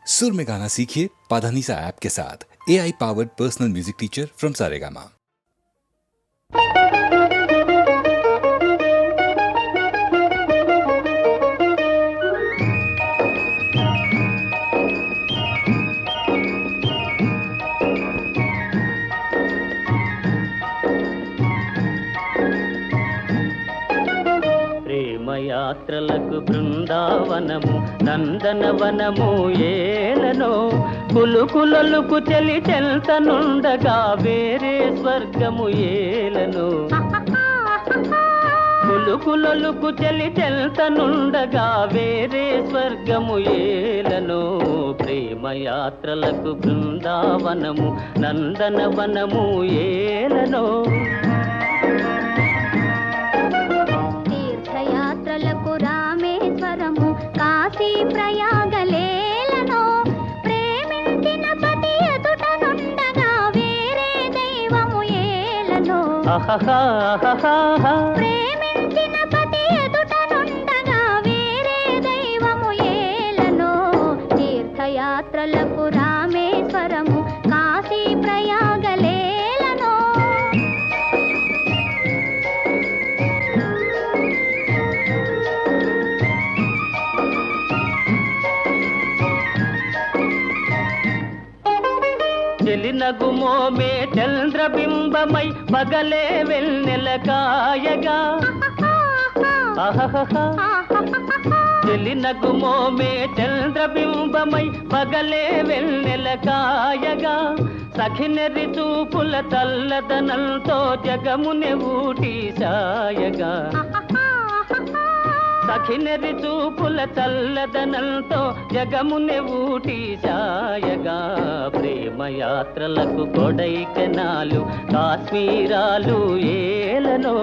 सुर में गाना सीखिए पाधानीसा ऐप के साथ। AI powered personal music teacher from Saregama. యాత్రలకు బృందావనము నందనవనము ఏలనో కులుకులలుకు చెలి చెల్తనుండగా వేరే స్వర్గము ఏలనో కులుకులలుకు చెలి చెల్తనుండగా వేరే స్వర్గము ఏలనో ప్రేమ యాత్రలకు బృందావనము నందనవనము ఏలనో రామేశ్వరము కాశీ ప్రయాగలేలను ప్రేమించిన పతి ఎదుట నుండగా వేరే దైవము ఏలను ప్రేమించిన పతి ఎదుట నుండగా వేరే దైవము ఏలను తీర్థయాత్రలకు రామేశ్వరము కాశీ ప్రయాగలేలను చెలినగుమోమే చంద్రబింబమై పగలే వెన్నెల కాయగా చెలినగుమోమే చంద్రబింబమై పగలే వెన్నెల కాయగా సఖినెరి చూపుల తల్లదనంతో జగమునే ఊటి సాయగా సఖినెరి చూపుల చల్లదనంతో జగమునే ఊటి సాయగా ప్రేమ యాత్రలకు కొడైకెనాలు కాశ్మీరాలు ఏలనో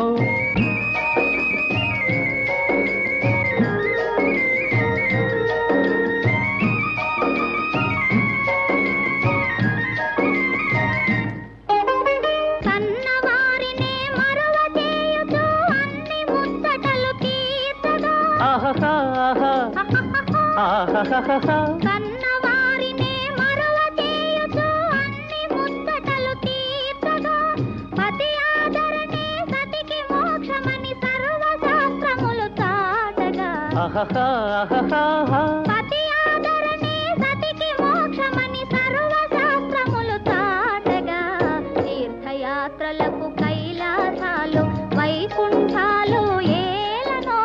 కన్నవారినే మరువ చేయుచు అన్ని ముచ్చటలు తీర్చగా పతి ఆదరణే సతికి మోక్షమని సర్వశాస్త్రములు చాటగా పతి ఆదరణే సతికి మోక్షమని సర్వశాస్త్రములు చాటగా తీర్థయాత్రలకు కైలాసాలు వైకుంఠాలు ఏలనో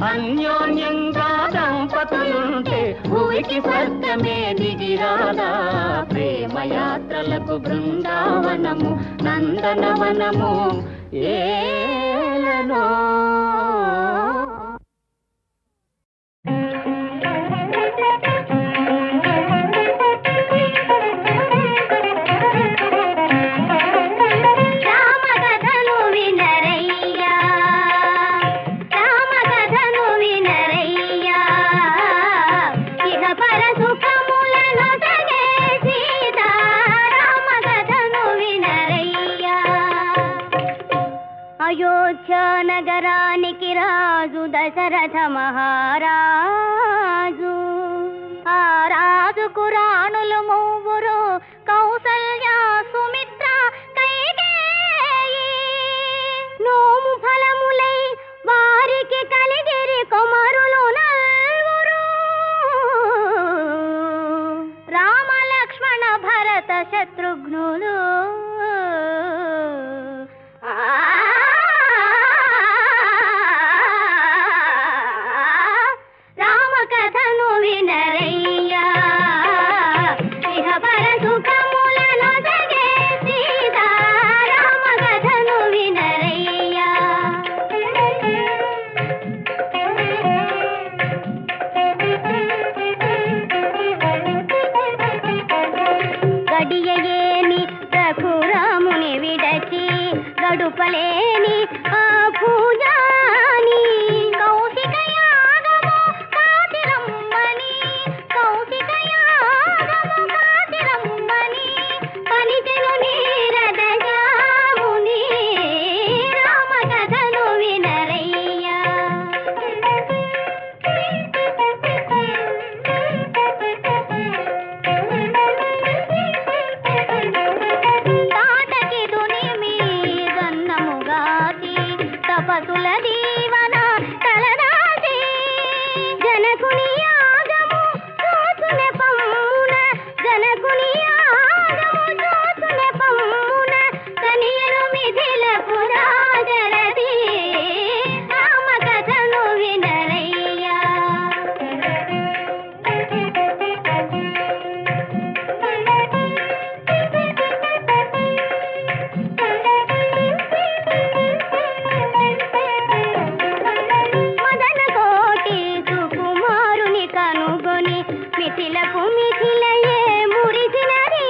అన్యోన్యంగా దంపతులుంటే భూమికి స్వర్గమే దిగిరాదా ప్రేమ యాత్రలకు బృందావనము నందనవనము ఏలనో నగరానికి రాజు దశరథ మహారాజు ఆ రాజుకు రాణులు మూవురు కౌసల్య సుమిత్ర కైకేయి నోము ఫలములై వారికి కలిగిరి కుమారులు నల్వురు రామ లక్ష్మణ భరత శత్రుఘ్నులు గడియయేని రఘురాముని విడచి గడుపలేని ఆ పూజాని కౌశిక యాగము కాతిరమ్మని కౌశిక యాగము కాతిరమ్మని పలికెను నీరద జాముని రామ కథను వినరయ్యా మిథిలయే మురిసినది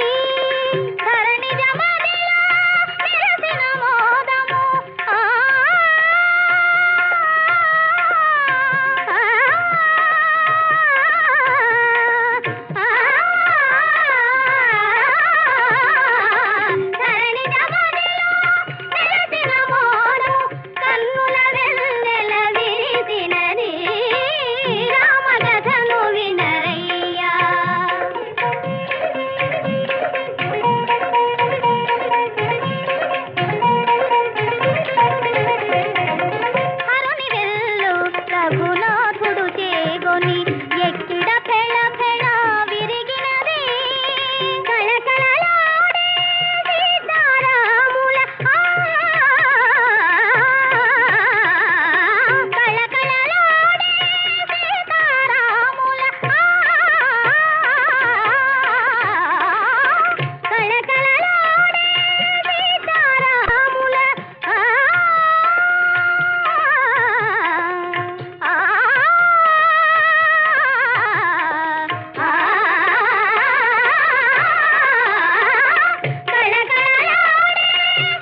ధరణి జమదిలో నిరసిన మోదము ధరణి జమదిలో నిరసిన మోదము కన్నుల వెన్నెల విరిసినది రామకథను వినరయ్యా హరుని వెల్లు రఘునాథుడు చేగొని ఎక్కిడ ఫెళ ఫెళ విరిగినది కళకళలాడే సీతారాముల కళకళలాడే సీతారాముల కళకళలాడే సీతారాముల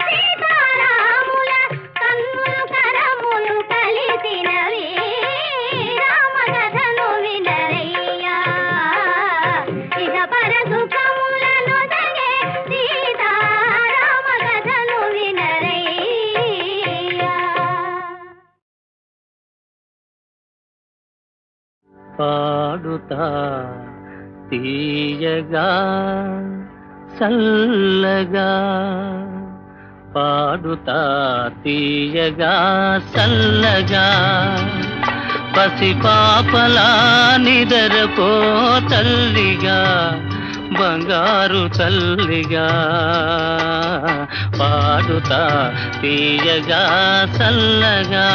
సీతారాముల కన్నులు కరములు కలిసినవి రామకథను వినరయ్యా ఇహ పరసుఖములను సగే సీతారామకథను వినరయ్యా పాడుతా తీయగా చల్లగా పాడుతా తీయగా చల్లగా పసిపాపలా నిదరపో తల్లిగా బంగారు తల్లిగా పాడుతా తీయగా చల్లగా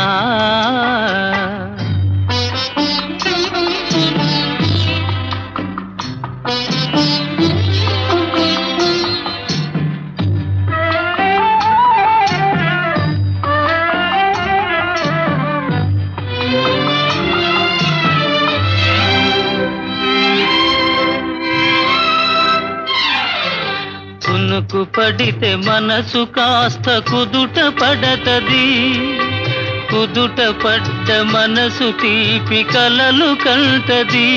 కునుకు పడితే మనసు కాస్త కుదుట పడతది కుదుట పడ్డ మనసు తీపి కలలు కంటది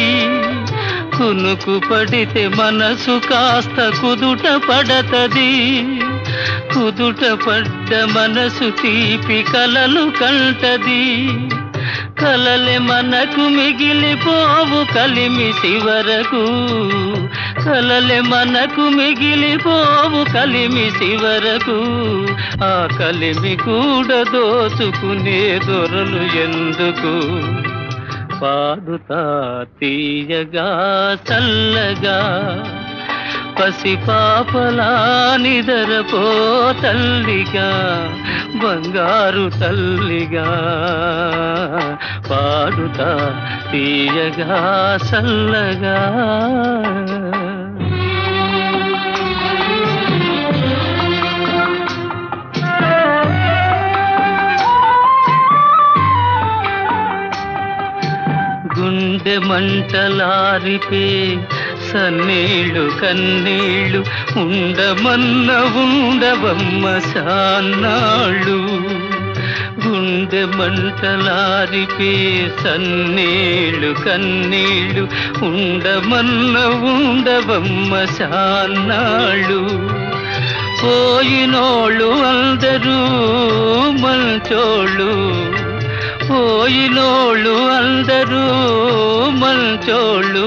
కునుకు పడితే మనసు కాస్త కుదుట పడతది కుదుట పడ్డ మనసు తీపి కలలు కంటది కలలే మనకు మిగిలిపోవు కలిమి చివరకు కలలే మనకు మిగిలిపోవు కలిమి చివరకు ఆ కలిమి కూడా దోచుకునే దొరలు ఎందుకు పాడుతా తీయగా చల్లగా పసిపాపలా నిదరపో తల్లిగా బంగారు తల్లిగా పాడుతా తీయగా చల్లగా గుండె మంటలారిపే సన్నీళ్ళు కన్నీళ్ళు ఉండమన్న ఉండవమ్మ సాన్నాళ్ళు గుండె మంటలారిపే సన్నీళ్ళు కన్నీళ్ళు ఉండమన్న ఉండవమ్మ సాన్నాళ్ళు పోయినోళ్ళు అందరూ మంచోళ్ళు పోయినోళ్ళు అందరూ మంచోళ్ళు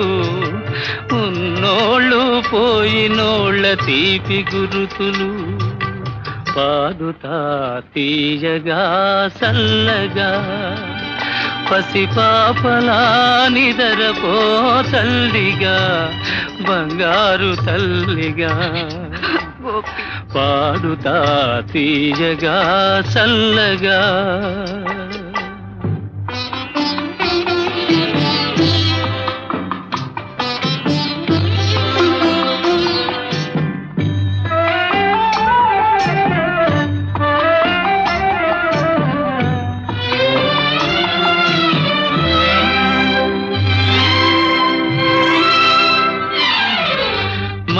ఉన్నోళ్ళు పోయినోళ్ళ తీపి గురుతులు పాడుతా తీయగా చల్లగా పసిపాపలా నిదరపో తల్లిగా బంగారు తల్లిగా పాడుతా తీయగా చల్లగా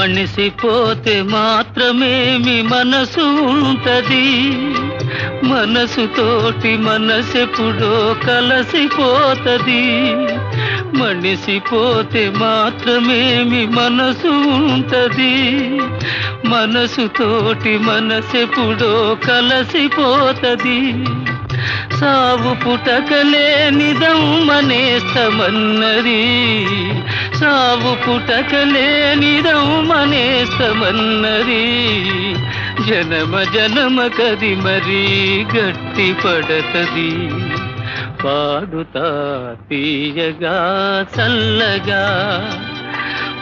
మనిసిపోతే మాత్రమేమి మనసు ఉంటది, మనసుతోటి మనసెప్పుడో కలసిపోతది. మనిసిపోతే మాత్రమేమి మనసు ఉంటది, మనసుతోటి మనసెప్పుడో కలసిపోతది. సావు పుటకలేనిదం మనేస్తమన్నది, సావు పుటకలేనిదం మనేస్తమన్నది. జనమ జనమ కది మరీ గట్టి పడతది. పాడుతా తీయగా చల్లగా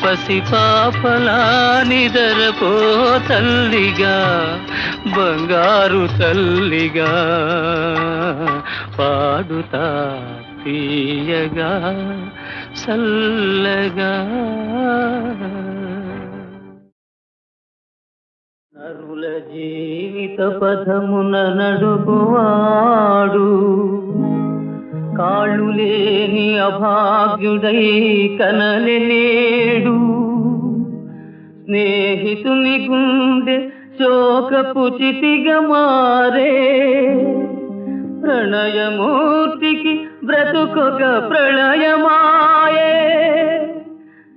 పసిపాపలా నిదరపో తల్లిగా, బంగారు తల్లిగా. పాడుతా తీయగా చల్లగా. నరుల జీవిత పథమున నడుపువాడు, కాళ్ళు లేని అభాగ్యుడై కనలేడు. స్నేహితుని గుండె శోకపు చితిగా మారే, ప్రణయమూర్తికి బ్రతుకొక ప్రళయమాయే.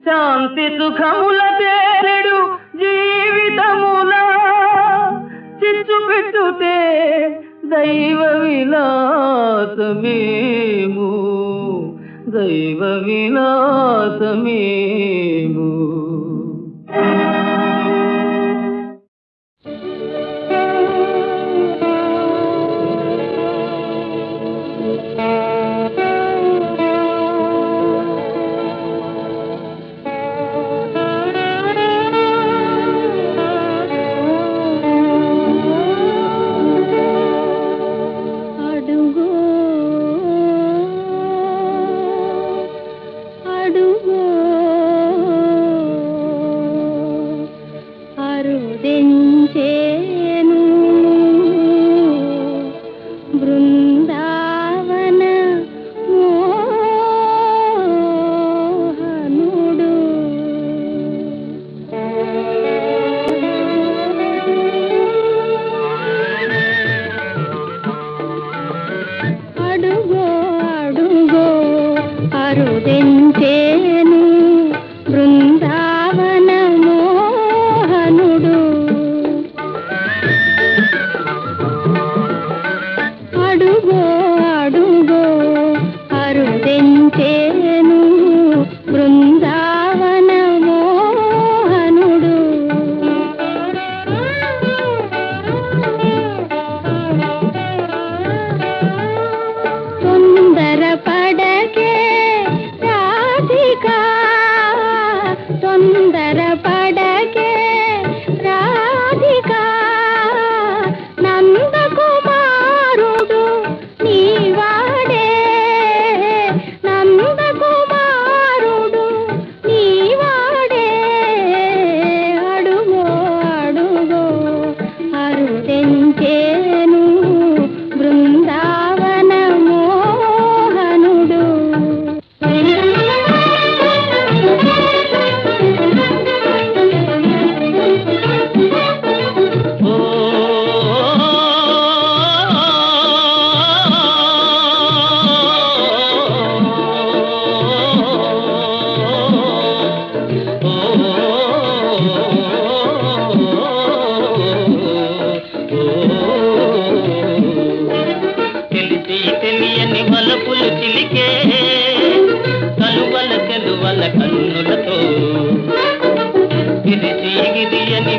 శాంతి సుఖముల తేరెడు జీవితములా చిచ్చు పెట్టుతే దైవ విలాసమేము, దైవ విలాసమేము.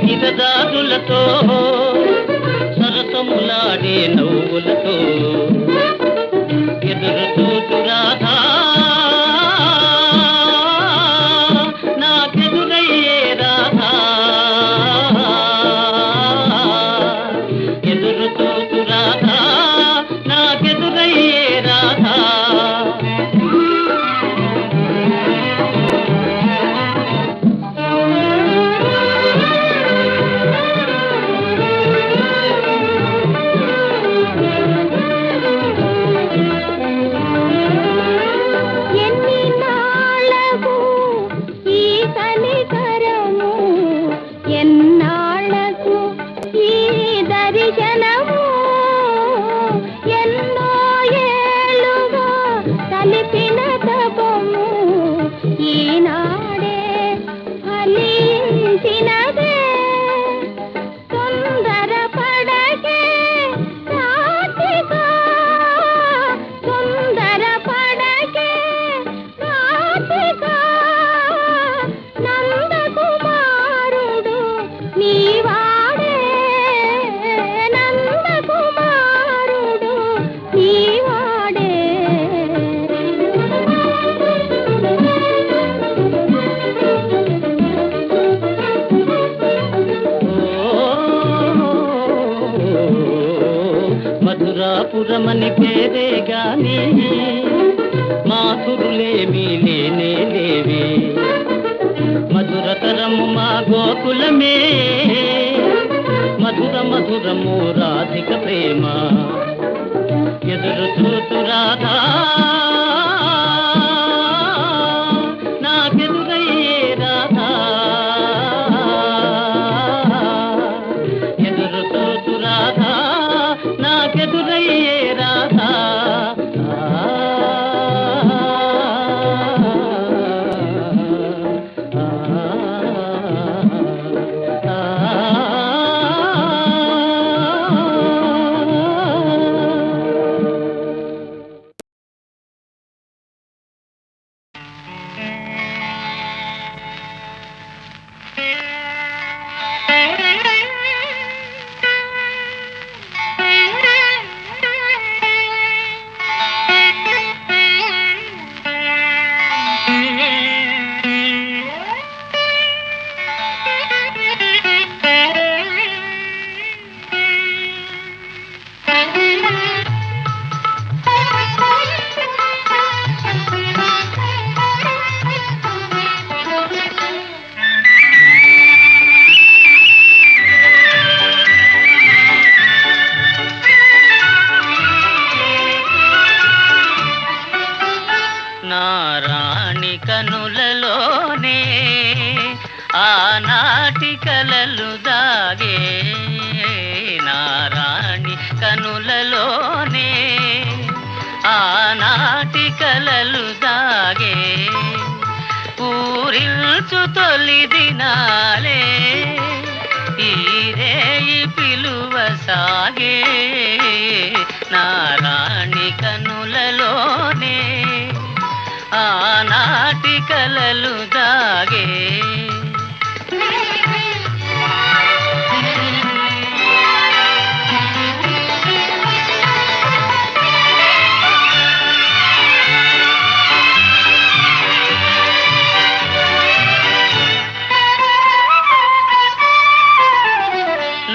విరదాదులతో సరసములాడే నవ్వులతో ఎదురు చూచు రాధా నాకెదురయ్యే రాధా ఎదురు చూచు రాధా నాకెదురయ్యే రాధా మధురాపురమని పేరే గాని మాధురులేమీ లేనే లేవే. మధురతరము మా గోకులమే, మధుర మధురము రాధిక ప్రేమ. ఎదురు చూతు రాధా నాకెదురయ్యే రాధా, ఎదురు చూతు రాధా నాకెదురయ్యే రాధా. నారాణి కనులలోనే ఆనాటి కలలు దాగే, నారాణి కనులలోనే ఆనాటి కలలు దాగే. పూరిల్చు తొలి దినాలే ఈ రేయి పిలువ సాగే, నారాణి కనులలోనే ఆనాటి కలలు దాగే.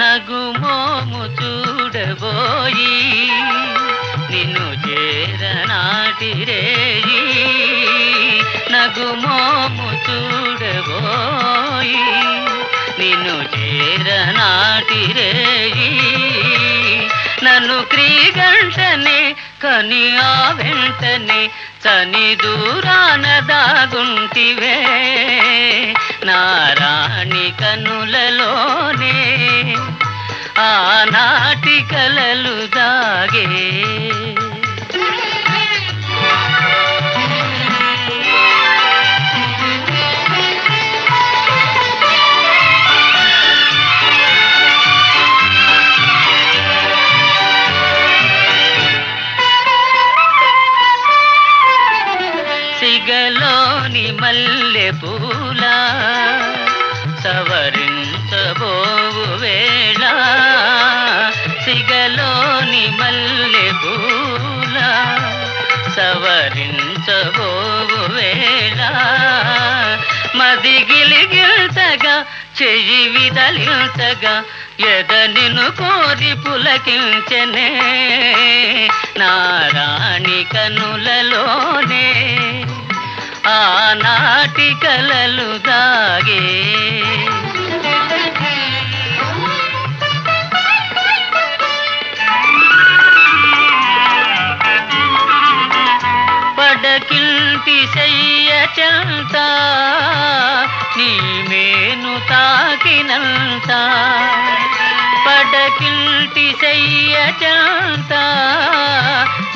నగుమోము చూడబోయి నిన్ను చేరనాటి రేయి, నగుమోము చూడబోయి నిన్ను చేరనాటి రేయి. నన్ను క్రీగంటనే కని ఆ వెంటనే చని దూరాన దాగుంటివే, నారాణి కనులలోనే ఆనాటి కలలు దాగే. సిగలోని మల్లె పూల సవరించబోవు వేళ, సిగలోని మల్లె పూల సవరించబోవు వేళ. మది గిలిగిల్చగా చెయ్యి విదలించగా ఎద నిన్ను కోరి పులకించనే, నారాణి కనులలోనే ఆనాటి కలలు దాగే. పడకిల్టి శయ్య చెంత నీ మేను తాకినంత, పడకిల్టి శయ్య చెంత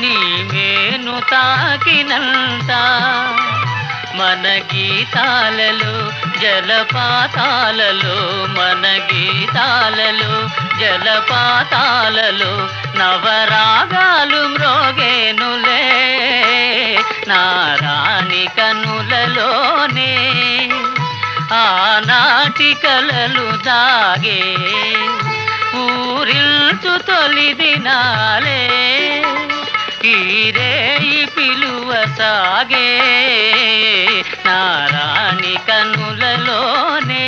నీ మేను తాకినంత. మన గీతాలలో జలపాతాలలో, మన గీతాలలో జలపాతాలలో నవరాగాలు మ్రోగేనులే, నారాణి కనులలోనే ఆనాటి కలలు దాగే. ఊరిల్చు తొలి దినాలే ఈ రేయి పిలువ సాగే, నారాణి కనులలోనే.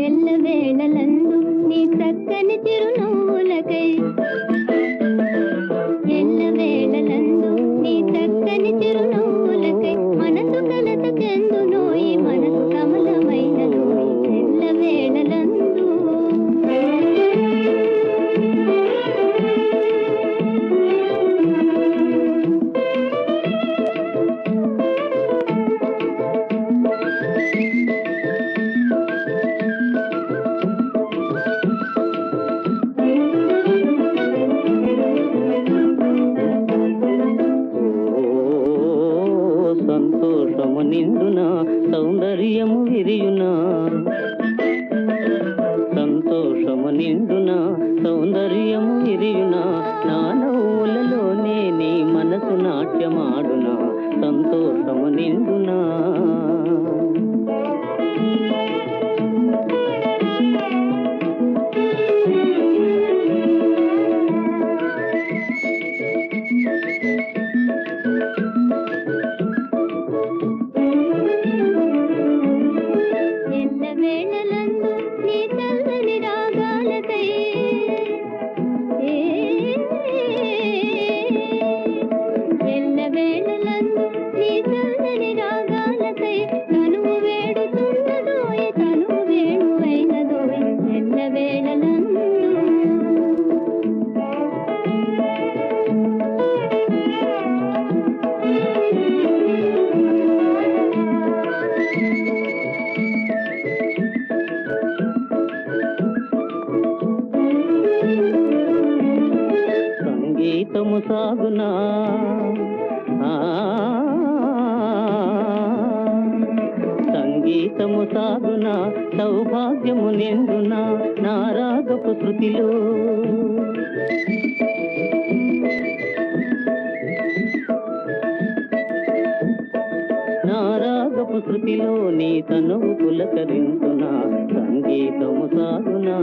ఎల్లవేళలందు నీ చక్కని చిరునవ్వులకై ఎల్లవేళలందు నీ చక్కని చిరునవ్వులకై మనసు కలత చెందునోయి మనసు కమలమైనదోయి ఎల్లవేళలందు సంతోషము నిండున సౌందర్యము విరియున సంతోషము నిండున సౌందర్యము విరియున నా నవ్వులలోనే నీ మనసు నాట్యమాడున సంతోషము నిండునా ఎల్లవేళలందు నీ చల్లని రాగాలకై ఎల్లవేళలందు నీ చల్లని రాగాలకై తనువు వేడుతున్నదోయ్ తనువు వేణువైనదోయ్ ఎల్లవేళలందు సంగీతము సాగునా సంగీతము సాగునా సౌభాగ్యము నిండునా నా రాగపు శృతిలో నా రాగపు శృతిలో నీ తనువు పులకరించునా సంగీతము సాగునా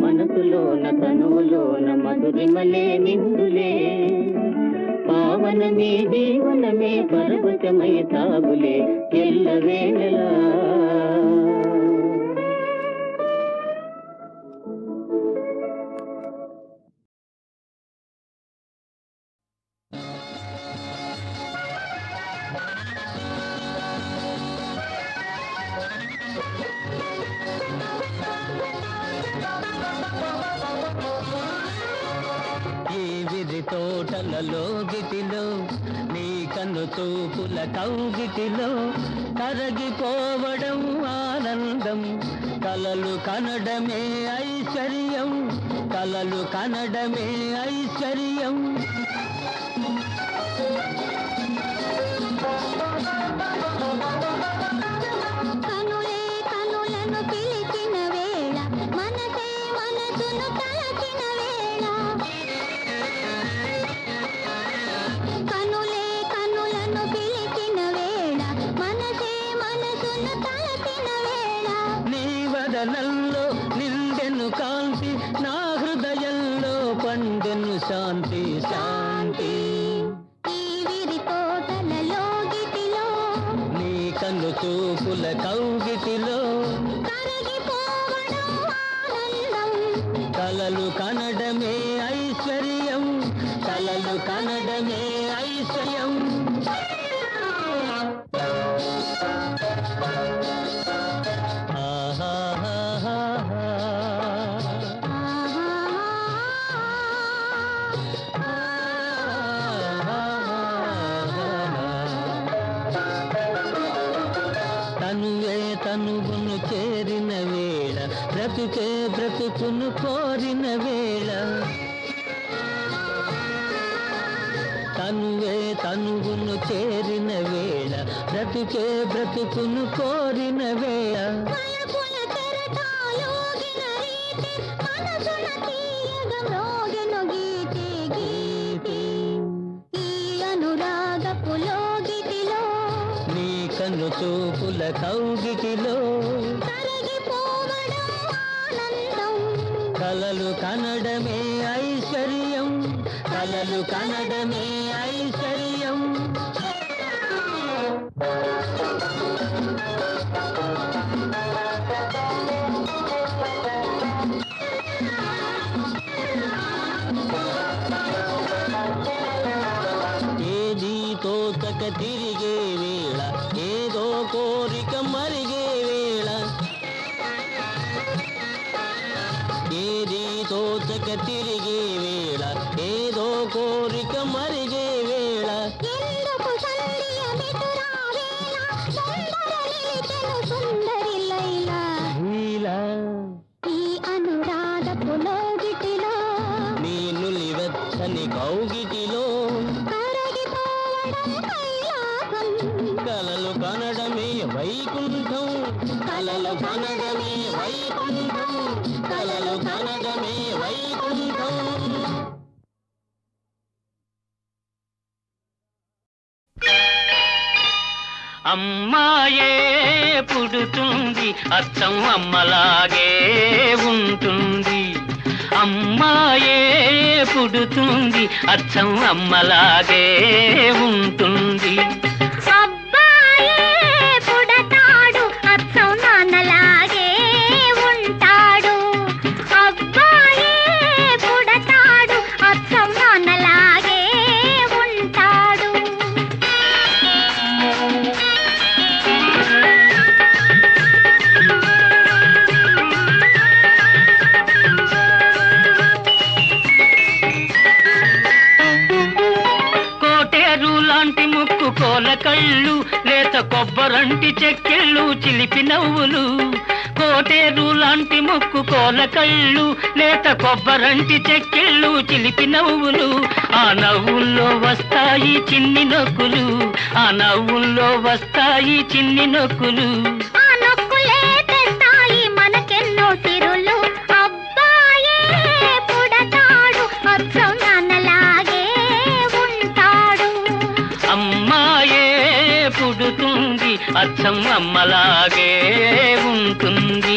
మనసులోన తనువులోన మధురిమలే నిందులే పావనమే జీవనమే పరవశమై సాగులే ఎల్లవేళలా ఈ తోటలలో గిటిలో నీ కన్ను చూపుల కౌగిటిలో కరగిపోవడం ఆనందం కలలు కనడమే ఐశ్వర్యం కలలు కనడమే ఐశ్వర్యం కనులే కనులను పిలిచిన వేళ మనసే మనసును తలచిన వేళ కనులే కనులను పిలిచిన వేళ మనసే మనసును తలచిన వేళ నీ వదనంలో నిండెను కాంతి నా హృదయంలో పండెను శాంతి శాంతి ఈ విరి తోటలలో గిటిలో నీ కన్ను చూపుల కౌగిటిలో కరగిపోవడం ఆనందం కలలు కనడమే ఐశ్వర్యం కలలు కనడమే ఐశ్వర్యం తనువే తనువును చేరిన వేళ బ్రతుకే బ్రతుకును కోరిన వేళ తనువే తనువును చేరిన వేళ బ్రతుకే బ్రతుకును కోరిన వేళ వలపుల కెరటాలూగిన రీతి మనసున తీయగ మ్రోగెను గీతి గీతి కనుల కౌగిటిలో కరిగిపోవడం ఆనందం కలలు కనడమే ఐశ్వర్యం కలలు కనడమే ఐశ్వర్యం ఏది తోచక తిరిగే వేళ ఏదో కోరిక మరిగే వేళ ఏది తోచక తిరిగే వేళ ఏదో కోరిక మరిగే వేళ ఎందుకు సంధ్యమిటురా వేళ సుందర నిలిచెను సుందరి లైలా నీలా ఈ అనురాగపు లోగిటిలో నీ నులివెచ్చని కౌగిటిలో కరిగిపోవడం కైలాసం కలలు కనడమే వైకుంఠం కలలు కనడమే వైకుంఠం కలలు కనడమే వైకుంఠం అమ్మాయే పుడుతుంది అచ్చం అమ్మలాగే ఉంటుంది అమ్మాయే పుడుతుంది అచ్చం అమ్మలాగే ఉంటుంది అబ్బాయే పుడతాడు అచ్చం నాన్నలాగే ఉంటాడు అబ్బాయే పుడతాడు అచ్చం నాన్నలాగే ఉంటాడు కోటేరు లాంటి ముక్కు కోల కళ్ళు లేత కొబ్బరంటి చెక్కిళ్ళు చిలిపి నవ్వులు కోటేరు లాంటి ముక్కు కోల కళ్ళు లేత కొబ్బరంటి చెక్కిళ్ళు చిలిపి నవ్వులు ఆ నవ్వుల్లో వస్తాయి చిన్ని నొక్కులు ఆ నవ్వుల్లో వస్తాయి చిన్ని నొక్కులు ఆ నొక్కులే తెస్తాయి మనకెన్నో సిరులు అబ్బాయే పుడతాడు అచ్చం నాన్నలాగే ఉంటాడు అమ్మాయే పుడుతుంది అచ్చం అమ్మలాగే ఉంటుంది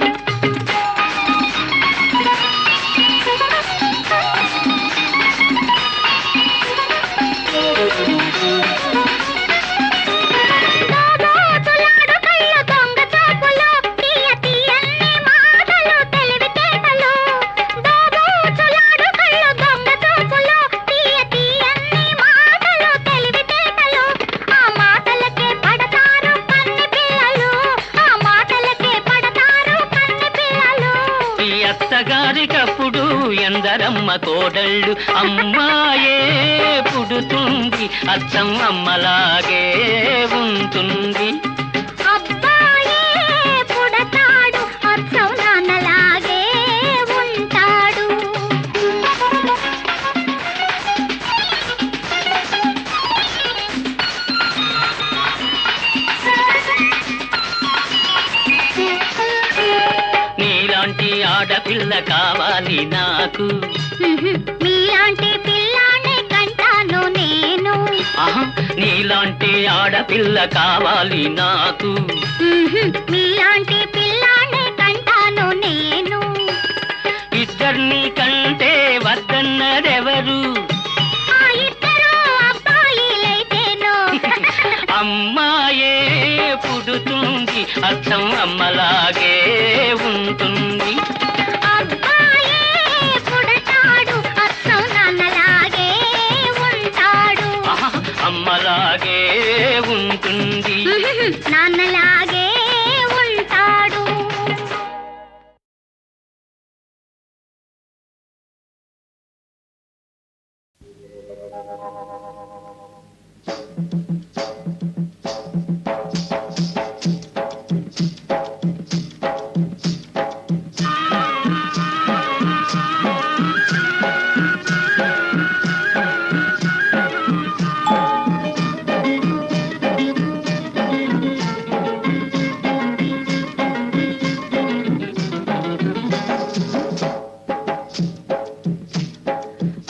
దోబోతులాడు కళ్ళు దొంగ చూపులు తీయ తీయని మాటలు తెలివితేటలు దోబోతులాడు కళ్ళు దొంగ చూపులు తీయ తీయని మాటలు తెలివితేటలు ఆ మాటలకే పడతారు కన్ని పిల్లలు ఆ మాటలకే పడతారు కన్ని పిల్లలు ఈ అత్తగారికప్పుడు ఎందరమ్మ కోడళ్ళు అమ్మాయే పుడుతుంది అచ్చం అమ్మలాగే ఉంటుంది అబ్బాయే పుడతాడు అచ్చం నాన్నలాగే ఉంటాడు నీలాంటి ఆడపిల్ల కావాలి నాకు మీలాంటి పిల్లాన్ని కంటాను నేను ఆహా నీలాంటి ఆడపిల్ల కావాలి నాకు మీలాంటి పిల్లాన్ని కంటాను నేను ఇద్దరిని కంటే వద్దన్నదెవరు ఆ ఇద్దరు అబ్బాయిలైతేను అమ్మాయే పుడుతుంది అచ్చం అమ్మలాగే ఉంటుంది అబ్బాయే పుడతాడు అచ్చం నాన్నలాగే ఉంటాడు ఆహా, అమ్మలాగే ఉంటుంది నాన్నలాగే ఉంటాడు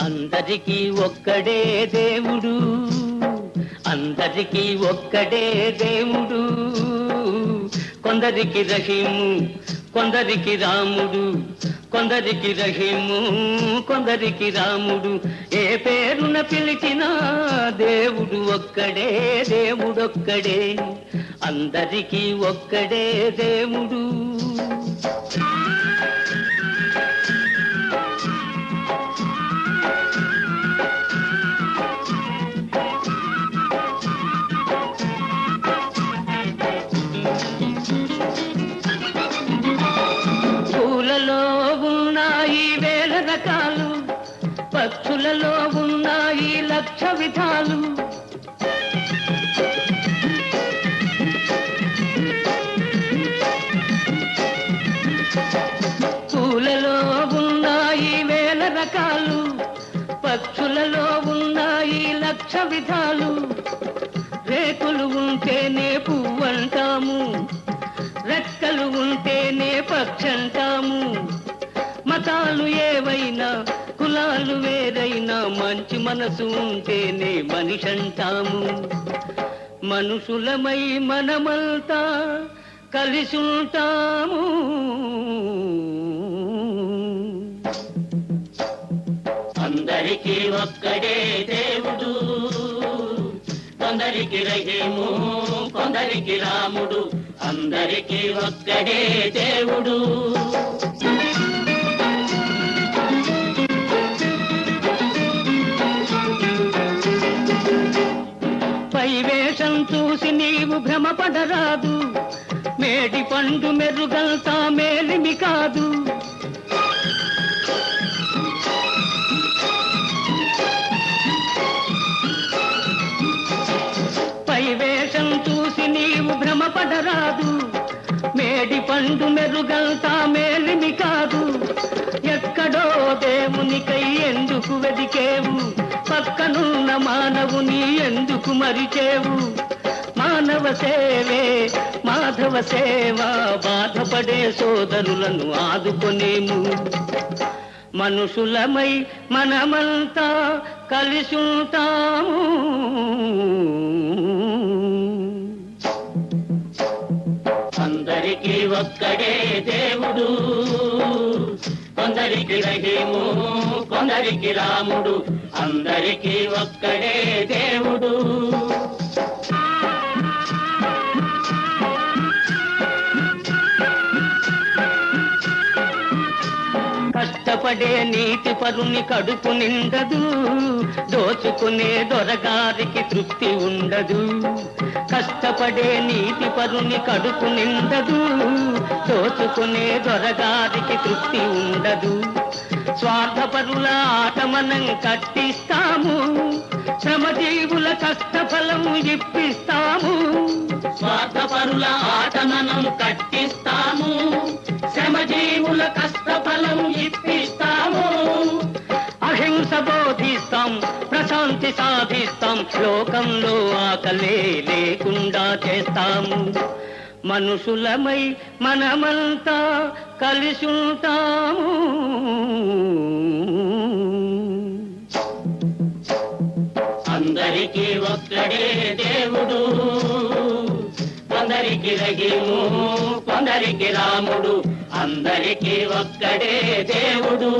అందరికీ ఒక్కడే దేవుడు అందరికీ ఒక్కడే దేవుడు కొందరికి రహీము కొందరికి రాముడు కొందరికి రహీము కొందరికి రాముడు ఏ పేరున పిలిచినా దేవుడు ఒక్కడే దేవుడొక్కడే అందరికీ ఒక్కడే దేవుడు పూలలో ఉన్నాయి వేల రకాలు పక్షులలో ఉన్నాయి లక్ష విధాలు పూలలో ఉన్నాయి వేల రకాలు పక్షులలో ఉన్నాయి లక్ష విధాలు రేకులు ఉంటేనే పువ్వంటాము రెక్కలు ఉంటేనే పక్షంటాము మతాలు ఏవైనా కులాలు వేరైనా మంచి మనసు ఉంటేనే మనిషంటాము మనుషులమై మనమంతా కలిసుంటాము అందరికీ ఒక్కడే దేవుడు కొందరికి రహీము కొందరికి రాముడు అందరికీ ఒక్కడే దేవుడు పై వేషం చూసి నీవు భ్రమపడరాదు మేడి పండు మెరుగంతా మేలిమి కాదు పై వేషం చూసి నీవు భ్రమపడరాదు మేడి పండు మెరుగంతా మేలిమి కాదు ఎక్కడో దేవునికై ఎందుకు వెదికేవు పక్కనున్న మానవుని ఎందుకు మరిచేవు మానవ సేవే మాధవ సేవ బాధపడే సోదరులను ఆదుకొనేము మనుషులమై మనమంతా కలిసుంటాము అందరికీ ఒక్కడే దేవుడు కొందరికి రహీము కొందరికి రాముడు అందరికీ ఒక్కడే దేవుడు కష్టపడే నీతి పరుని కడుపు నిండదు దోచుకునే దొరగారికి తృప్తి ఉండదు కష్టపడే నీతి పరుని కడుపు నిండదు దోచుకునే దొరగారికి తృప్తి ఉండదు స్వార్థపరుల ఆట మనం కట్టిస్తాము శ్రమజీవుల కష్టఫలం ఇప్పిస్తాము స్వార్థపరుల ఆట మనం కట్టిస్తాము శ్రమజీవుల కష్టఫలం ఇప్పిస్తాము అహింస బోధిస్తాం ప్రశాంతి సాధిస్తాం లోకంలో ఆకలే లేకుండా చేస్తాము మనుషులమై మనమంతా కలిసుంటాము అందరికీ ఒక్కడే దేవుడు కొందరికి రహీము కొందరికి రాముడు అందరికీ ఒక్కడే దేవుడు